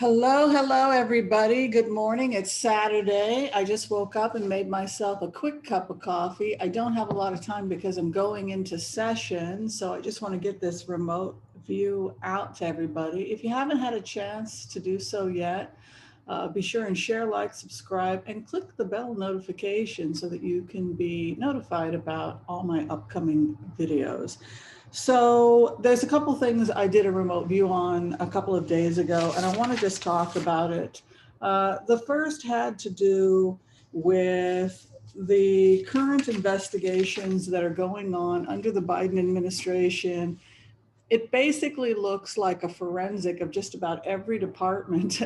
Hello, everybody. Good morning. It's Saturday. I just woke up and made myself a quick cup of coffee. I don't have a lot of time because I'm going into session, so I just want to get this remote view out to everybody. If you haven't had a chance to do so yet, be sure and share, like, subscribe, and click the bell notification so that you can be notified about all my upcoming videos. So there's a couple things I did a remote view on a couple of days ago, and I want to just talk about it. The first had to do with the current investigations that are going on under the Biden administration. It basically looks like a forensic of just about every department,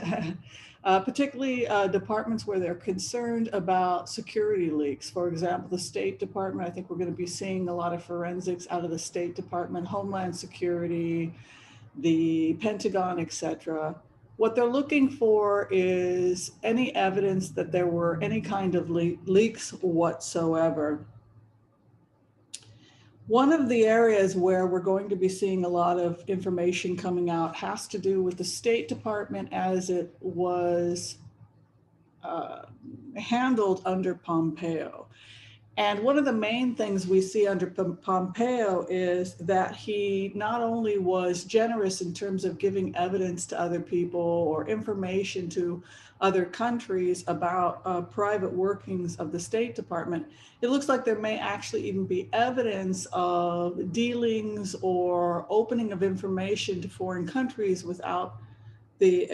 particularly departments where they're concerned about security leaks. For example, the State Department, I think we're going to be seeing a lot of forensics out of the State Department, Homeland Security, the Pentagon, etc. What they're looking for is any evidence that there were any kind of leaks whatsoever. One of the areas where we're going to be seeing a lot of information coming out has to do with the State Department as it was handled under Pompeo. And one of the main things we see under Pompeo is that he not only was generous in terms of giving evidence to other people or information to other countries about private workings of the State Department, it looks like there may actually even be evidence of dealings or opening of information to foreign countries without the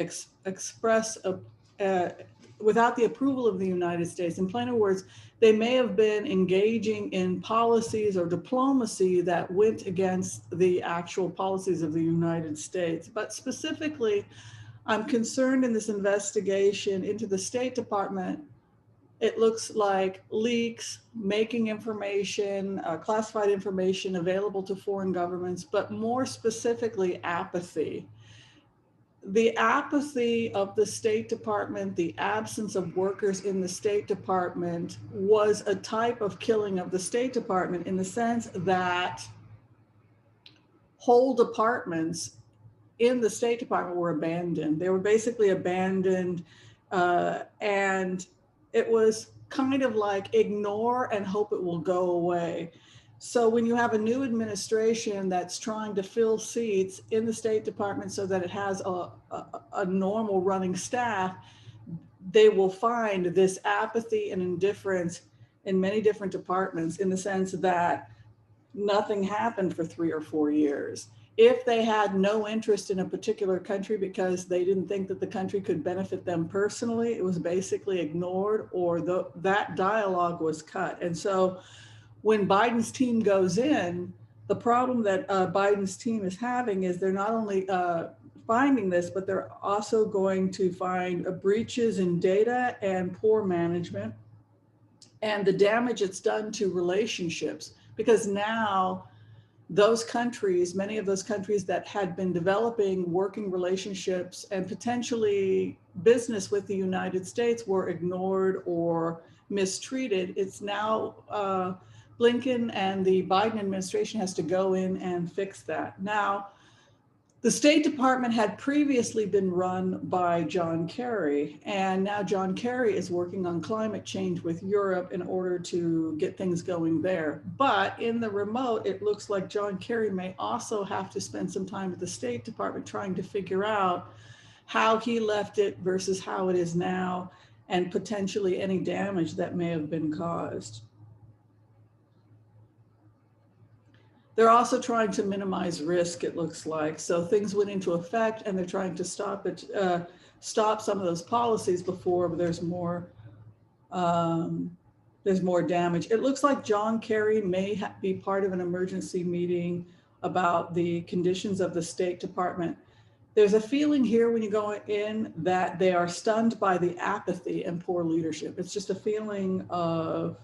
without the approval of the United States. In plain words, they may have been engaging in policies or diplomacy that went against the actual policies of the United States. But specifically, I'm concerned in this investigation into the State Department, it looks like leaks, making information, classified information available to foreign governments, but more specifically, apathy. The apathy of the State Department, the absence of workers in the State Department was a type of killing of the State Department in the sense that whole departments in the State Department were abandoned. They were basically abandoned, and it was kind of like ignore and hope it will go away. So when you have a new administration that's trying to fill seats in the State Department so that it has a normal running staff, they will find this apathy and indifference in many different departments in the sense that nothing happened for 3 or 4 years. If they had no interest in a particular country because they didn't think that the country could benefit them personally, it was basically ignored or that dialogue was cut. And so when Biden's team goes in, the problem that Biden's team is having is they're not only finding this, but they're also going to find breaches in data and poor management and the damage it's done to relationships. Because now those countries, many of those countries that had been developing working relationships and potentially business with the United States were ignored or mistreated. It's now Blinken and the Biden administration has to go in and fix that. Now, the State Department had previously been run by John Kerry, and now John Kerry is working on climate change with Europe in order to get things going there. But in the remote, it looks like John Kerry may also have to spend some time at the State Department trying to figure out how he left it versus how it is now, and potentially any damage that may have been caused. They're also trying to minimize risk, it looks like. So things went into effect and they're trying to stop some of those policies before there's more damage. It looks like John Kerry may be part of an emergency meeting about the conditions of the State Department. There's a feeling here when you go in that they are stunned by the apathy and poor leadership. It's just a feeling of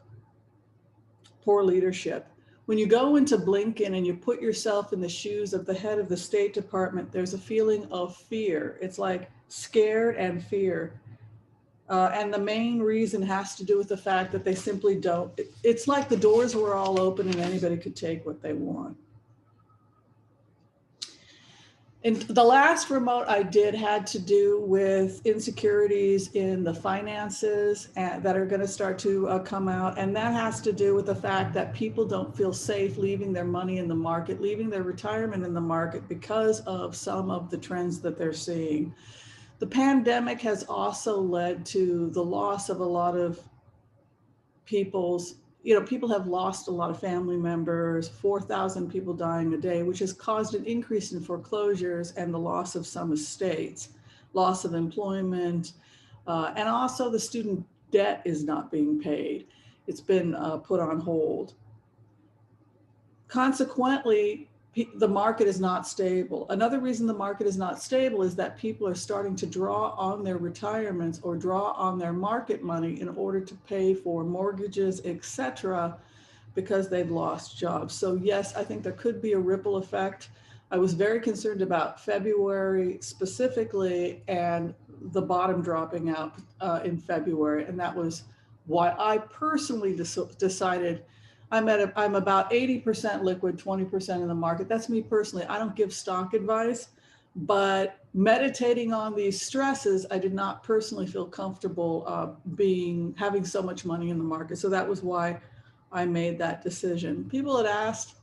poor leadership. When you go into Blinken and you put yourself in the shoes of the head of the State Department, there's a feeling of fear. It's like scared and fear. And the main reason has to do with the fact that they simply don't, it's like the doors were all open and anybody could take what they want. And the last remote I did had to do with insecurities in the finances that are going to start to come out. And that has to do with the fact that people don't feel safe leaving their money in the market, leaving their retirement in the market because of some of the trends that they're seeing. The pandemic has also led to the loss of a lot of people's, people have lost a lot of family members, 4,000 people dying a day, which has caused an increase in foreclosures and the loss of some estates, loss of employment, and also the student debt is not being paid. It's been put on hold. Consequently, the market is not stable. Another reason the market is not stable is that people are starting to draw on their retirements or draw on their market money in order to pay for mortgages, etc., because they've lost jobs. So yes, I think there could be a ripple effect. I was very concerned about February specifically and the bottom dropping out in February, and that was why I personally decided I'm about 80% liquid, 20% in the market. That's me personally. I don't give stock advice, but meditating on these stresses, I did not personally feel comfortable having so much money in the market. So that was why I made that decision. People had asked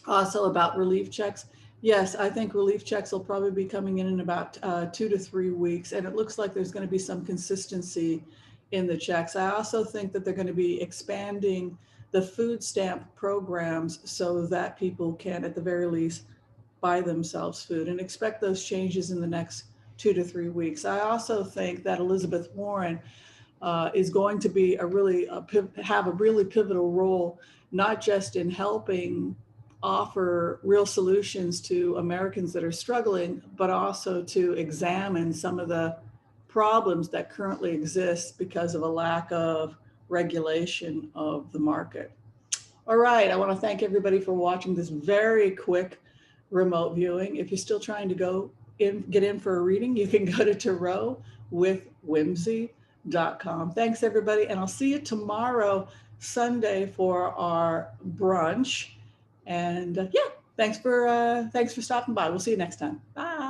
also about relief checks. Yes, I think relief checks will probably be coming in about 2 to 3 weeks, and it looks like there's going to be some consistency in the checks. I also think that they're going to be expanding the food stamp programs so that people can, at the very least, buy themselves food, and expect those changes in the next 2 to 3 weeks. I also think that Elizabeth Warren is going to be have a really pivotal role, not just in helping offer real solutions to Americans that are struggling, but also to examine some of the problems that currently exist because of a lack of regulation of the market. All right, I want to thank everybody for watching this very quick remote viewing. If you're still trying to get in for a reading, you can go to Tarot with Whimsy.com. Thanks everybody, and I'll see you tomorrow, Sunday, for our brunch. And yeah, thanks for stopping by. We'll see you next time. Bye.